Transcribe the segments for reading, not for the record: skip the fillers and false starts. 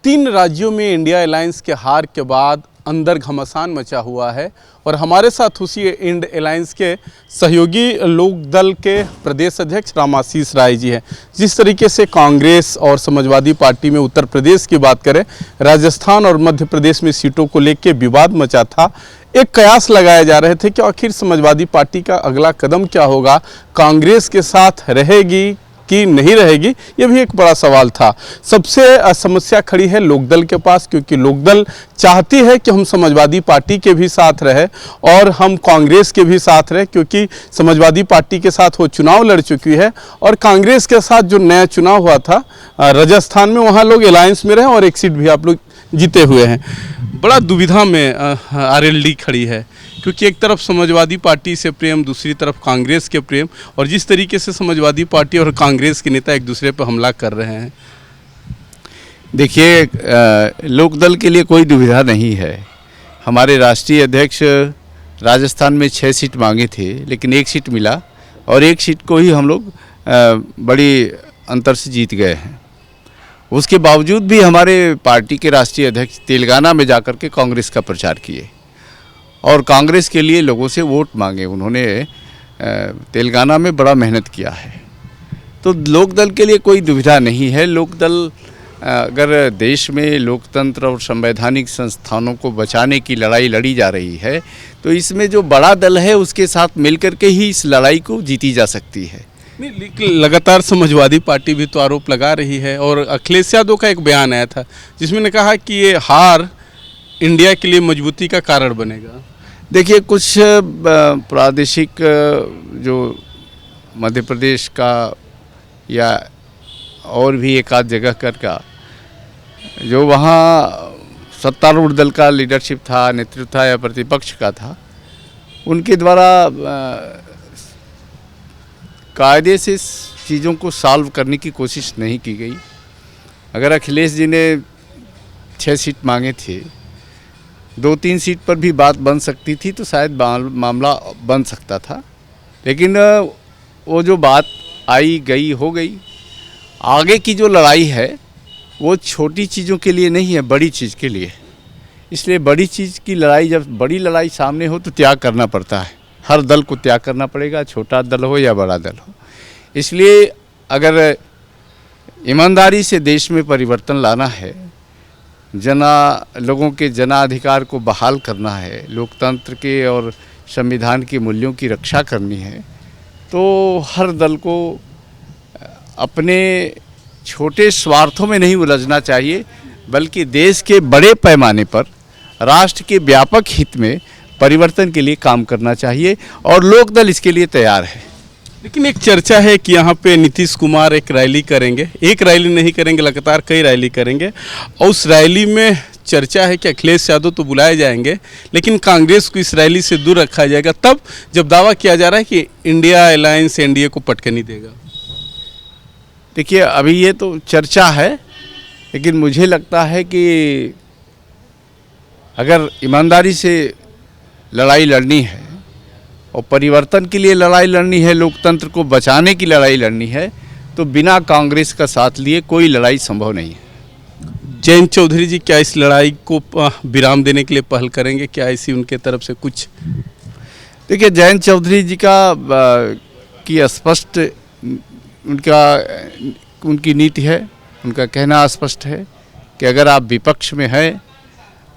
3 राज्यों में India alliance के हार के बाद अंदर घमासान मचा हुआ है और हमारे साथ उसी इंडिया अलायंस के सहयोगी लोकदल के प्रदेश अध्यक्ष रामाशीष राय जी हैं। जिस तरीके से कांग्रेस और समाजवादी पार्टी में उत्तर प्रदेश की बात करें, राजस्थान और मध्य प्रदेश में सीटों को लेकर विवाद मचा था। एक कयास लगाए जा रहे थे कि आखिर समाजवादी पार्टी का अगला कदम क्या होगा, कांग्रेस के साथ रहेगी कि नहीं रहेगी, ये भी एक बड़ा सवाल था। सबसे समस्या खड़ी है लोकदल के पास, क्योंकि लोकदल चाहती है कि हम समाजवादी पार्टी के भी साथ रहे और हम कांग्रेस के भी साथ रहे, क्योंकि समाजवादी पार्टी के साथ वो चुनाव लड़ चुकी है और कांग्रेस के साथ जो नया चुनाव हुआ था राजस्थान में, वहाँ लोग अलायंस में रहे और एक सीट भी आप लोग जीते हुए हैं। बड़ा दुविधा में आरएलडी खड़ी है, क्योंकि एक तरफ समाजवादी पार्टी से प्रेम, दूसरी तरफ कांग्रेस के प्रेम, और जिस तरीके से समाजवादी पार्टी और कांग्रेस के नेता एक दूसरे पर हमला कर रहे हैं। देखिए, लोकदल के लिए कोई दुविधा नहीं है। हमारे राष्ट्रीय अध्यक्ष राजस्थान में 6 सीट मांगे थे, लेकिन 1 सीट मिला और 1 सीट को ही हम लोग बड़ी अंतर से जीत गए हैं। उसके बावजूद भी हमारे पार्टी के राष्ट्रीय अध्यक्ष तेलंगाना में जाकर के कांग्रेस का प्रचार किए और कांग्रेस के लिए लोगों से वोट मांगे। उन्होंने तेलंगाना में बड़ा मेहनत किया है। तो लोकदल के लिए कोई दुविधा नहीं है। लोकदल अगर देश में लोकतंत्र और संवैधानिक संस्थानों को बचाने की लड़ाई लड़ी जा रही है, तो इसमें जो बड़ा दल है उसके साथ मिलकर के ही इस लड़ाई को जीती जा सकती है। लगातार समाजवादी पार्टी भी तो आरोप लगा रही है और अखिलेश यादव का एक बयान आया था जिसमें ने कहा कि ये हार इंडिया के लिए मजबूती का कारण बनेगा। देखिए, कुछ प्रादेशिक जो मध्य प्रदेश का या और भी एक आध जगह कर का जो वहाँ सत्तारूढ़ दल का लीडरशिप था, नेतृत्व था या प्रतिपक्ष का था, उनके द्वारा कायदे से चीज़ों को सॉल्व करने की कोशिश नहीं की गई। अगर अखिलेश जी ने 6 सीट मांगे थे, 2-3 सीट पर भी बात बन सकती थी, तो शायद मामला बन सकता था। लेकिन वो जो बात आई गई हो गई। आगे की जो लड़ाई है वो छोटी चीज़ों के लिए नहीं है, बड़ी चीज़ के लिए। इसलिए बड़ी चीज़ की लड़ाई, जब बड़ी लड़ाई सामने हो तो त्याग करना पड़ता है। हर दल को त्याग करना पड़ेगा, छोटा दल हो या बड़ा दल हो। इसलिए अगर ईमानदारी से देश में परिवर्तन लाना है, लोगों के जनाधिकार को बहाल करना है, लोकतंत्र के और संविधान के मूल्यों की रक्षा करनी है, तो हर दल को अपने छोटे स्वार्थों में नहीं उलझना चाहिए, बल्कि देश के बड़े पैमाने पर, राष्ट्र के व्यापक हित में परिवर्तन के लिए काम करना चाहिए और लोकदल इसके लिए तैयार है। लेकिन एक चर्चा है कि यहाँ पे नीतीश कुमार एक रैली करेंगे, एक रैली नहीं करेंगे, लगातार कई रैली करेंगे, और उस रैली में चर्चा है कि अखिलेश यादव तो बुलाए जाएंगे, लेकिन कांग्रेस को इस रैली से दूर रखा जाएगा, तब जब दावा किया जा रहा है कि इंडिया अलायंस एनडीए को पटकनी देगा। देखिए, अभी ये तो चर्चा है, लेकिन मुझे लगता है कि अगर ईमानदारी से लड़ाई लड़नी है और परिवर्तन के लिए लड़ाई लड़नी है, लोकतंत्र को बचाने की लड़ाई लड़नी है, तो बिना कांग्रेस का साथ लिए कोई लड़ाई संभव नहीं है। जयंत चौधरी जी क्या इस लड़ाई को विराम देने के लिए पहल करेंगे? क्या ऐसी उनके तरफ से कुछ? देखिए, जयंत चौधरी जी की स्पष्ट उनकी नीति है, उनका कहना स्पष्ट है कि अगर आप विपक्ष में हैं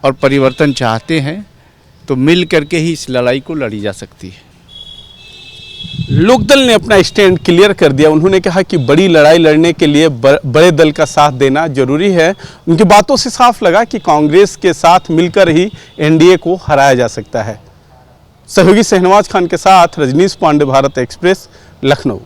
और परिवर्तन चाहते हैं तो मिल करके ही इस लड़ाई को लड़ी जा सकती है। लोकदल ने अपना स्टैंड क्लियर कर दिया। उन्होंने कहा कि बड़ी लड़ाई लड़ने के लिए बड़े दल का साथ देना जरूरी है। उनकी बातों से साफ लगा कि कांग्रेस के साथ मिलकर ही एनडीए को हराया जा सकता है। सहयोगी शहनवाज खान के साथ रजनीश पांडे, भारत एक्सप्रेस, लखनऊ।